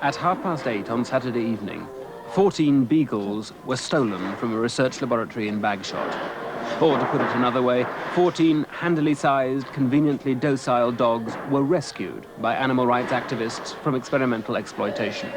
At 8:30 on Saturday evening, 14 beagles were stolen from a research laboratory in Bagshot. Or, to put it another way, 14 handily sized, conveniently docile dogs were rescued by animal rights activists from experimental exploitation.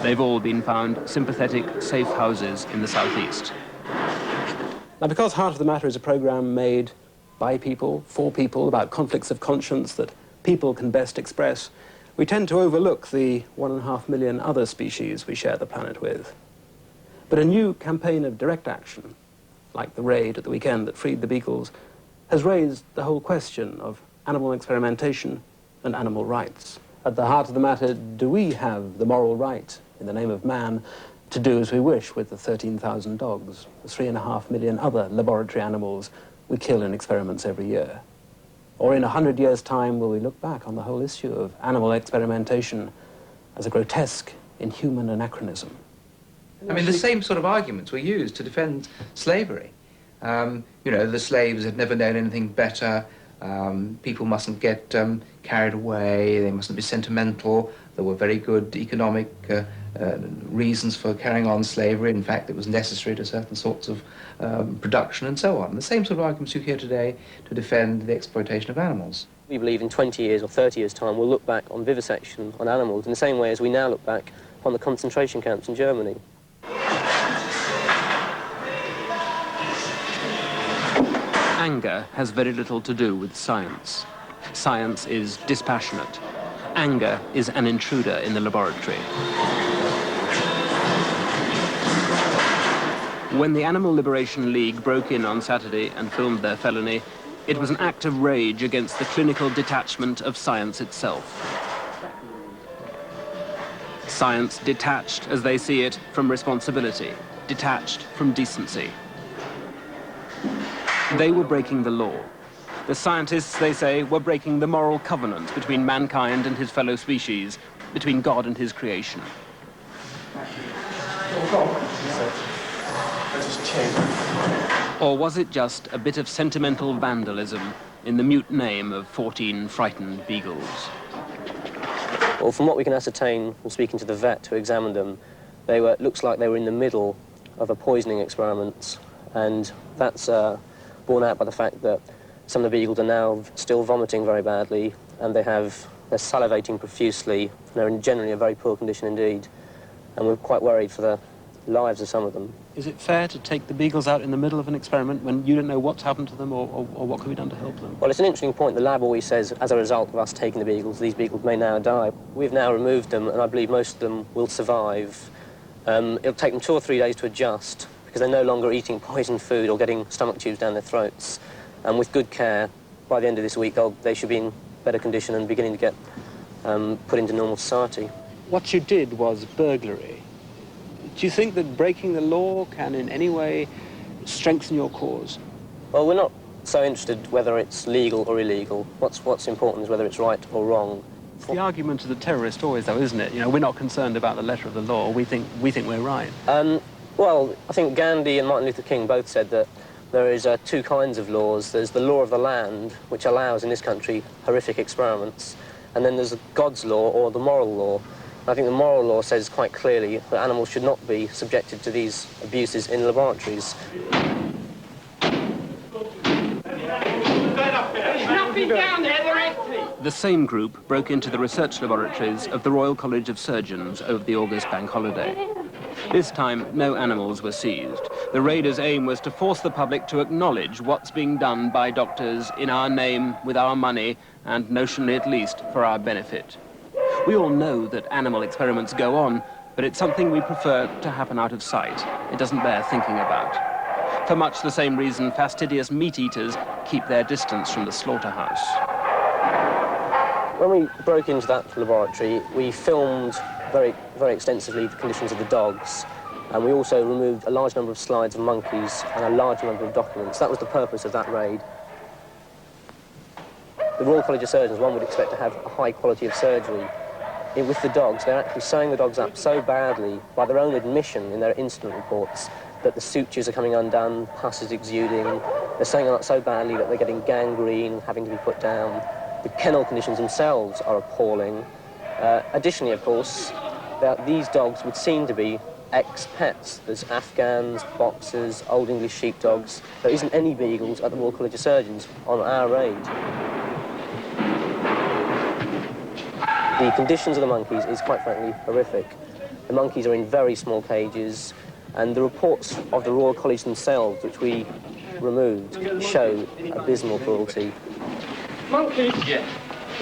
They've all been found sympathetic, safe houses in the southeast. Now, because Heart of the Matter is a program made by people, for people, about conflicts of conscience that people can best express, we tend to overlook the 1.5 million other species we share the planet with. But a new campaign of direct action, like the raid at the weekend that freed the beagles, has raised the whole question of animal experimentation and animal rights. At the heart of the matter, do we have the moral right, in the name of man, to do as we wish with the 13,000 dogs, the 3.5 million other laboratory animals we kill in experiments every year? Or in 100 years' time, will we look back on the whole issue of animal experimentation as a grotesque, inhuman anachronism? I mean, the same sort of arguments were used to defend slavery. You know, the slaves had never known anything better. People mustn't get carried away. They mustn't be sentimental. There were very good economic reasons for carrying on slavery. In fact, it was necessary to certain sorts of production and so on. The same sort of arguments you hear today to defend the exploitation of animals. We believe in 20 years or 30 years' time we'll look back on vivisection on animals in the same way as we now look back on the concentration camps in Germany. Anger has very little to do with science. Science is dispassionate. Anger is an intruder in the laboratory. When the Animal Liberation League broke in on Saturday and filmed their felony, it was an act of rage against the clinical detachment of science itself. Science detached, as they see it, from responsibility, detached from decency. They were breaking the law. The scientists, they say, were breaking the moral covenant between mankind and his fellow species, between God and his creation. Or was it just a bit of sentimental vandalism in the mute name of 14 frightened beagles? Well, from what we can ascertain from speaking to the vet who examined them, looks like they were in the middle of a poisoning experiment, and that's borne out by the fact that some of the beagles are now still vomiting very badly, and they're salivating profusely, and they're in generally a very poor condition indeed, and we're quite worried for the lives of some of them. Is it fair to take the beagles out in the middle of an experiment when you don't know what's happened to them or what can be done to help them? Well, it's an interesting point. The lab always says, as a result of us taking the beagles, these beagles may now die. We've now removed them, and I believe most of them will survive. It'll take them 2 or 3 days to adjust, because they're no longer eating poisoned food or getting stomach tubes down their throats. And with good care, by the end of this week, they should be in better condition and beginning to get put into normal society. What you did was burglary. Do you think that breaking the law can in any way strengthen your cause? Well, we're not so interested whether it's legal or illegal. What's important is whether it's right or wrong. It's the argument of the terrorist always, though, isn't it? You know, we're not concerned about the letter of the law. We think we're right. Well, I think Gandhi and Martin Luther King both said that there is 2 kinds of laws. There's the law of the land, which allows, in this country, horrific experiments, and then there's God's law, or the moral law. I think the moral law says quite clearly that animals should not be subjected to these abuses in laboratories. The same group broke into the research laboratories of the Royal College of Surgeons over the August bank holiday. This time, no animals were seized. The raiders' aim was to force the public to acknowledge what's being done by doctors in our name, with our money, and notionally at least for our benefit. We all know that animal experiments go on, but it's something we prefer to happen out of sight. It doesn't bear thinking about. For much the same reason, fastidious meat-eaters keep their distance from the slaughterhouse. When we broke into that laboratory, we filmed very, very extensively the conditions of the dogs, and we also removed a large number of slides of monkeys and a large number of documents. That was the purpose of that raid. The Royal College of Surgeons, one would expect to have a high quality of surgery. With the dogs, they're actually sewing the dogs up so badly, by their own admission in their incident reports, that the sutures are coming undone, pus is exuding. They're sewing them up so badly that they're getting gangrene, having to be put down. The kennel conditions themselves are appalling. Additionally, of course, these dogs would seem to be ex-pets. There's Afghans, boxers, Old English sheepdogs. There isn't any beagles at the Royal College of Surgeons on our raid. The conditions of the monkeys is, quite frankly, horrific. The monkeys are in very small cages, and the reports of the Royal College themselves, which we removed, show abysmal cruelty. Monkeys? Yeah.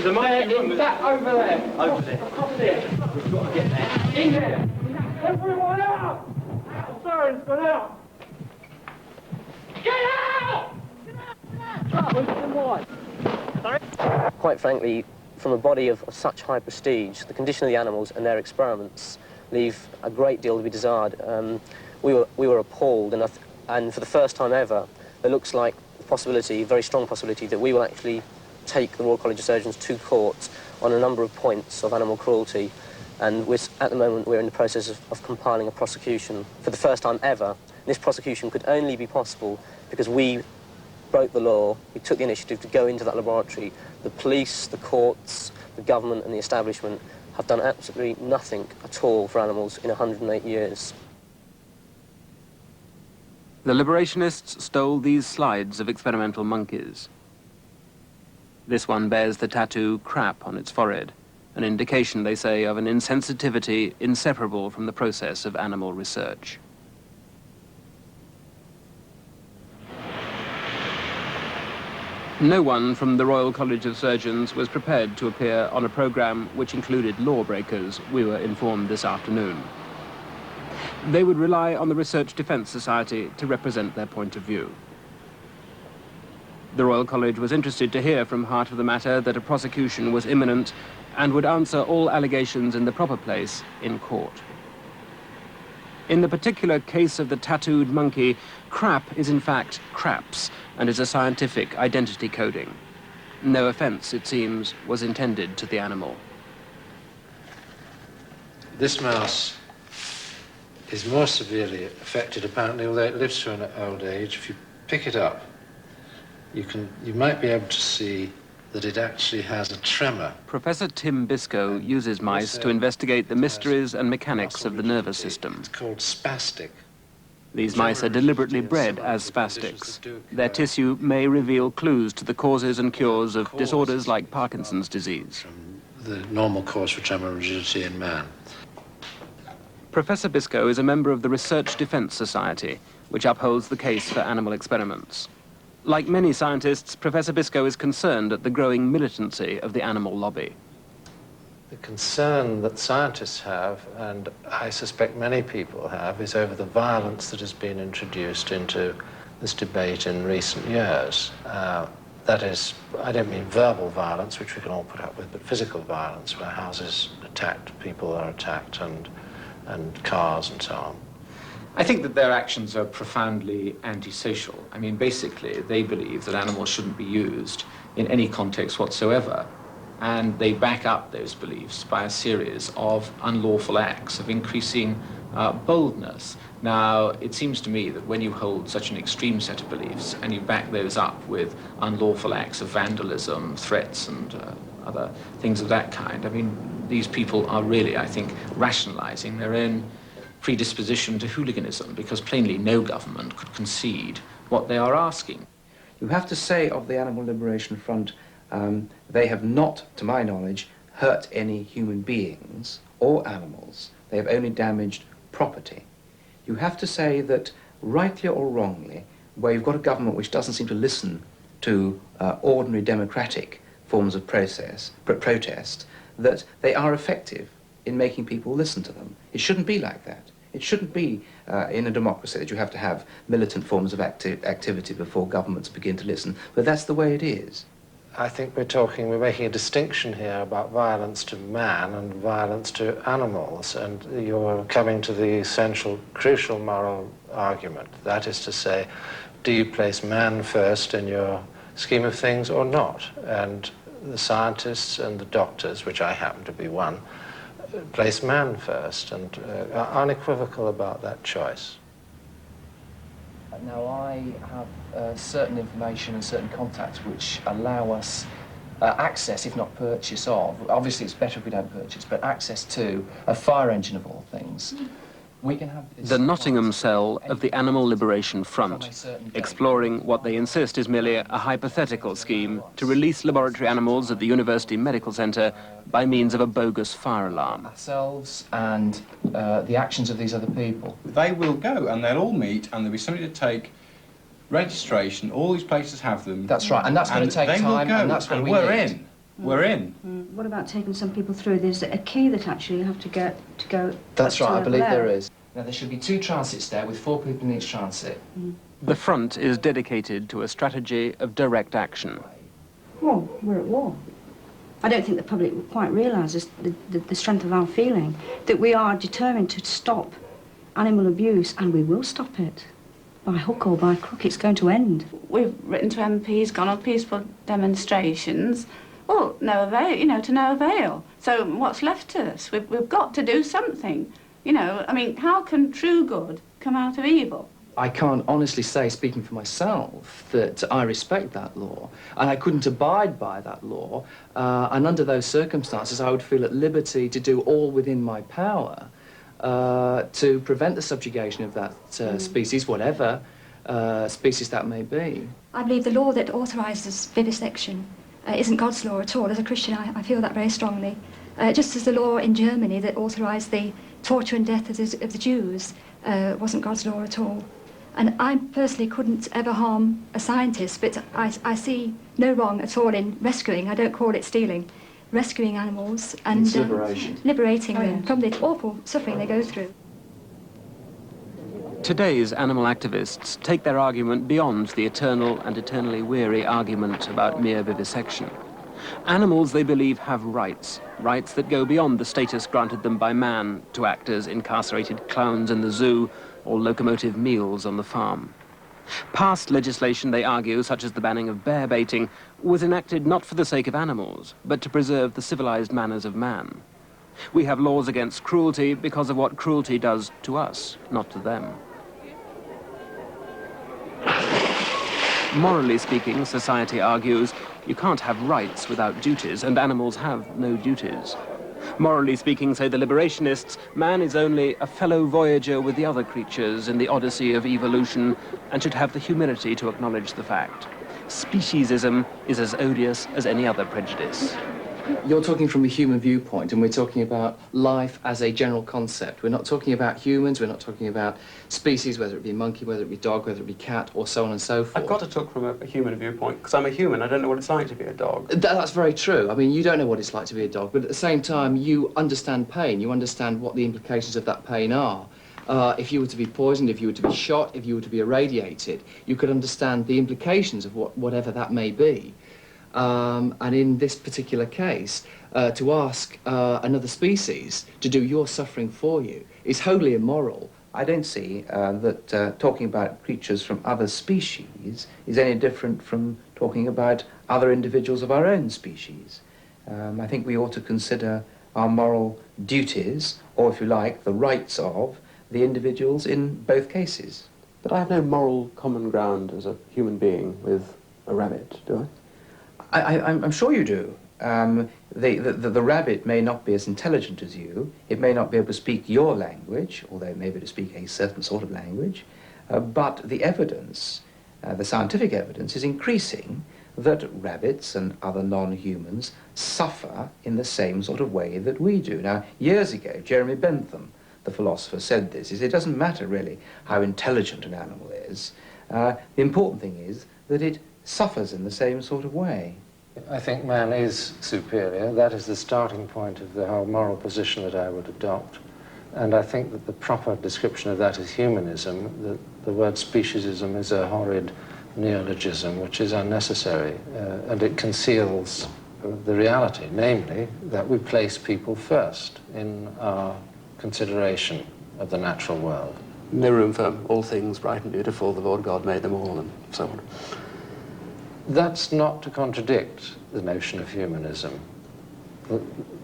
The monkey, that over there. Over there. Up there. We've got to get there. In there. Everyone out! The siren's gone out. Get out! Quite frankly, from a body of such high prestige, the condition of the animals and their experiments leave a great deal to be desired. We were appalled, and for the first time ever, there looks like a possibility, a very strong possibility, that we will actually take the Royal College of Surgeons to court on a number of points of animal cruelty. And at the moment, we're in the process of compiling a prosecution for the first time ever. This prosecution could only be possible because we broke the law. We took the initiative to go into that laboratory. The police, the courts, the government and the establishment have done absolutely nothing at all for animals in 108 years. The liberationists stole these slides of experimental monkeys. This one bears the tattoo crap on its forehead, an indication, they say, of an insensitivity inseparable from the process of animal research. No one from the Royal College of Surgeons was prepared to appear on a program which included lawbreakers, we were informed this afternoon. They would rely on the Research Defence Society to represent their point of view. The Royal College was interested to hear from Heart of the Matter that a prosecution was imminent and would answer all allegations in the proper place in court. In the particular case of the tattooed monkey, crap is in fact craps and is a scientific identity coding. No offence, it seems, was intended to the animal. This mouse is more severely affected, apparently, although it lives to an old age. If you pick it up, you might be able to see that it actually has a tremor. Professor Tim Biscoe uses mice to investigate the mysteries and mechanics of the nervous system. It's called spastic. These mice are deliberately bred as spastics. Their tissue may reveal clues to the causes and cures of disorders like Parkinson's disease. From the normal cause for tremor and rigidity in man. Professor Biscoe is a member of the Research Defence Society, which upholds the case for animal experiments. Like many scientists, Professor Biscoe is concerned at the growing militancy of the animal lobby. The concern that scientists have, and I suspect many people have, is over the violence that has been introduced into this debate in recent years. That is, I don't mean verbal violence, which we can all put up with, but physical violence, where houses are attacked, people are attacked, and cars and so on. I think that their actions are profoundly antisocial. I mean, basically, they believe that animals shouldn't be used in any context whatsoever. And they back up those beliefs by a series of unlawful acts of increasing boldness. Now, it seems to me that when you hold such an extreme set of beliefs and you back those up with unlawful acts of vandalism, threats, and other things of that kind, I mean, these people are really, I think, rationalizing their own predisposition to hooliganism, because plainly no government could concede what they are asking. You have to say of the Animal Liberation Front, they have not, to my knowledge, hurt any human beings or animals. They have only damaged property. You have to say that, rightly or wrongly, where you've got a government which doesn't seem to listen to ordinary democratic forms of protest, that they are effective in making people listen to them. It shouldn't be like that. It shouldn't be in a democracy that you have to have militant forms of activity before governments begin to listen, but that's the way it is. I think we're making a distinction here about violence to man and violence to animals, and you're coming to the essential, crucial moral argument. That is to say, do you place man first in your scheme of things or not? And the scientists and the doctors, which I happen to be one, place man first and are unequivocal about that choice. Now, I have certain information and certain contacts which allow us access, if not purchase of, obviously it's better if we don't purchase, but access to a fire engine of all things, we can have... The Nottingham cell of the Animal Liberation Front, exploring what they insist is merely a hypothetical scheme to release laboratory animals at the University Medical Centre by means of a bogus fire alarm. Ourselves and the actions of these other people. They will go and they'll all meet and there'll be somebody to take registration. All these places have them. That's right, and that's going to take time, and that's what we're in. We're in. What about taking some people through? There's a key that actually you have to get to go. That's right, I believe there is. Now there should be 2 transits there with 4 people in each transit. The front is dedicated to a strategy of direct action. Well, we're at war. I don't think the public quite realises the strength of our feeling, that we are determined to stop animal abuse, and we will stop it. By hook or by crook, it's going to end. We've written to MPs, gone on peaceful demonstrations. Well, no avail, you know, to no avail. So what's left to us? We've got to do something. You know, I mean, how can true good come out of evil? I can't honestly say, speaking for myself, that I respect that law, and I couldn't abide by that law, and under those circumstances I would feel at liberty to do all within my power to prevent the subjugation of that species, whatever species that may be. I believe the law that authorises vivisection isn't God's law at all. As a Christian, I feel that very strongly. Just as the law in Germany that authorised the torture and death of the Jews wasn't God's law at all. And I personally couldn't ever harm a scientist, but I see no wrong at all in rescuing, I don't call it stealing, rescuing animals and liberating them from the awful suffering they go through. Today's animal activists take their argument beyond the eternal and eternally weary argument about mere vivisection. Animals, they believe, have rights, rights that go beyond the status granted them by man to act as incarcerated clowns in the zoo or locomotive meals on the farm. Past legislation, they argue, such as the banning of bear baiting, was enacted not for the sake of animals, but to preserve the civilized manners of man. We have laws against cruelty because of what cruelty does to us, not to them. Morally speaking, society argues, you can't have rights without duties, and animals have no duties. Morally speaking, say the liberationists, man is only a fellow voyager with the other creatures in the odyssey of evolution and should have the humility to acknowledge the fact. Speciesism is as odious as any other prejudice. You're talking from a human viewpoint, and we're talking about life as a general concept. We're not talking about humans, we're not talking about species, whether it be monkey, whether it be dog, whether it be cat, or so on and so forth. I've got to talk from a human viewpoint, because I'm a human. I don't know what it's like to be a dog. That's very true. I mean, you don't know what it's like to be a dog, but at the same time, you understand pain. You understand what the implications of that pain are. If you were to be poisoned, if you were to be shot, if you were to be irradiated, you could understand the implications of whatever that may be. And in this particular case, to ask another species to do your suffering for you is wholly immoral. I don't see that talking about creatures from other species is any different from talking about other individuals of our own species. I think we ought to consider our moral duties, or if you like, the rights of the individuals in both cases. But I have no moral common ground as a human being with a rabbit, do I? I'm sure you do. The rabbit may not be as intelligent as you. It may not be able to speak your language, although it may be able to speak a certain sort of language. But the evidence, the scientific evidence, is increasing that rabbits and other non-humans suffer in the same sort of way that we do. Now, years ago, Jeremy Bentham, the philosopher, said this. He said, it doesn't matter really how intelligent an animal is. The important thing is that it suffers in the same sort of way. I think man is superior. That is the starting point of the whole moral position that I would adopt. And I think that the proper description of that is humanism. The word speciesism is a horrid neologism which is unnecessary, and it conceals the reality, namely that we place people first in our consideration of the natural world. No room for all things bright and beautiful, the Lord God made them all, and so on. That's not to contradict the notion of humanism.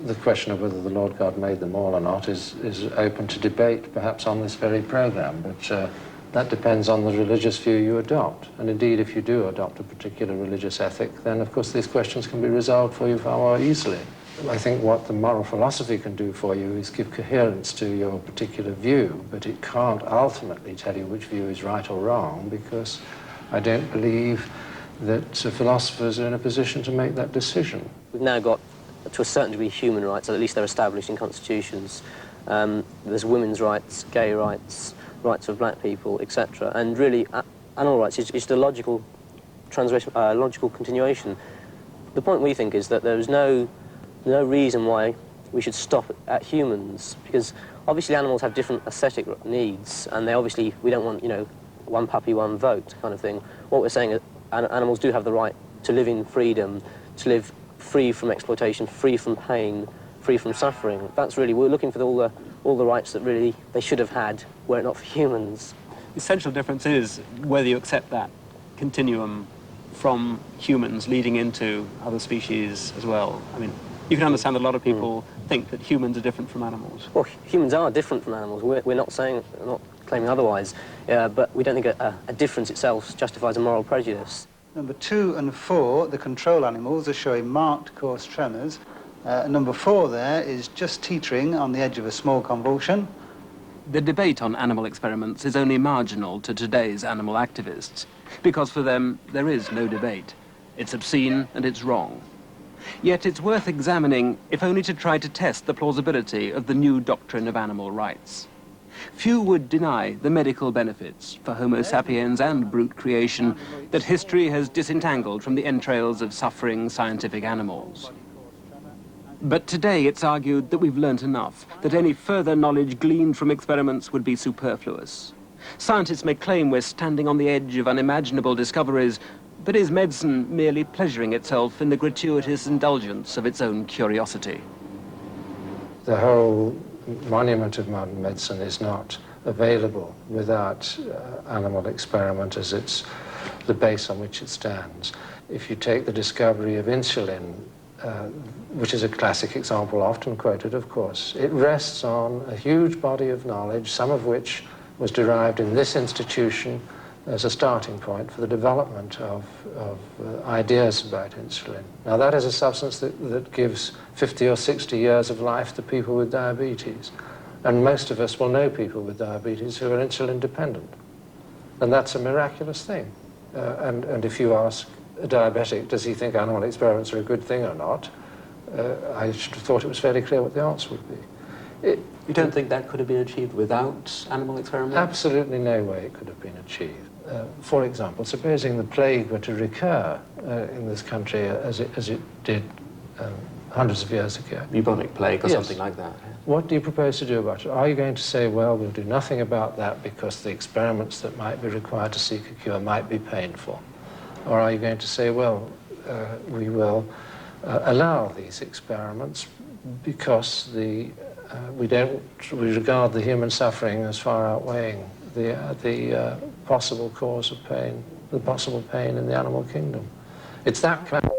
The question of whether the Lord God made them all or not is open to debate, perhaps on this very program, but That depends on the religious view you adopt. And indeed, if you do adopt a particular religious ethic, then of course these questions can be resolved for you far more easily. I think what the moral philosophy can do for you is give coherence to your particular view, but it can't ultimately tell you which view is right or wrong, because I don't believe that philosophers are in a position to make that decision. We've now got, to a certain degree, human rights, or at least they're established in constitutions. There's women's rights, gay rights, rights of black people, etc. And really, animal rights is just a logical continuation. The point we think is that there is no reason why we should stop at humans, because obviously animals have different aesthetic needs, and we don't want, you know, one puppy, one vote kind of thing. What we're saying is animals do have the right to live in freedom, to live free from exploitation, free from pain, free from suffering. That's really, we're looking for all the rights that really they should have had were it not for humans. The essential difference is whether you accept that continuum from humans leading into other species as well. I mean, you can understand that a lot of people think that humans are different from animals. Well, humans are different from animals. We're not claiming otherwise, but we don't think a difference itself justifies a moral prejudice. Number 2 and 4, the control animals, are showing marked coarse tremors. Number 4 there is just teetering on the edge of a small convulsion. The debate on animal experiments is only marginal to today's animal activists, because for them there is no debate. It's obscene and it's wrong. Yet it's worth examining, if only to try to test the plausibility of the new doctrine of animal rights. Few would deny the medical benefits for Homo sapiens and brute creation that history has disentangled from the entrails of suffering scientific animals. But today it's argued that we've learnt enough, that any further knowledge gleaned from experiments would be superfluous. Scientists may claim we're standing on the edge of unimaginable discoveries, but is medicine merely pleasuring itself in the gratuitous indulgence of its own curiosity? The whole monument of modern medicine is not available without animal experiment as it's the base on which it stands. If you take the discovery of insulin, which is a classic example, often quoted, of course, it rests on a huge body of knowledge, some of which was derived in this institution as a starting point for the development of ideas about insulin. Now, that is a substance that gives 50 or 60 years of life to people with diabetes. And most of us will know people with diabetes who are insulin dependent. And that's a miraculous thing. And if you ask a diabetic, does he think animal experiments are a good thing or not, I should have thought it was fairly clear what the answer would be. You don't think that could have been achieved without animal experiments? Absolutely no way it could have been achieved. For example, supposing the plague were to recur in this country as it did hundreds of years ago. Bubonic plague or Yes. something like that. What do you propose to do about it? Are you going to say, well, we'll do nothing about that because the experiments that might be required to seek a cure might be painful? Or are you going to say, well, we will allow these experiments because we regard the human suffering as far outweighing the possible cause of pain, the possible pain in the animal kingdom? It's that kind of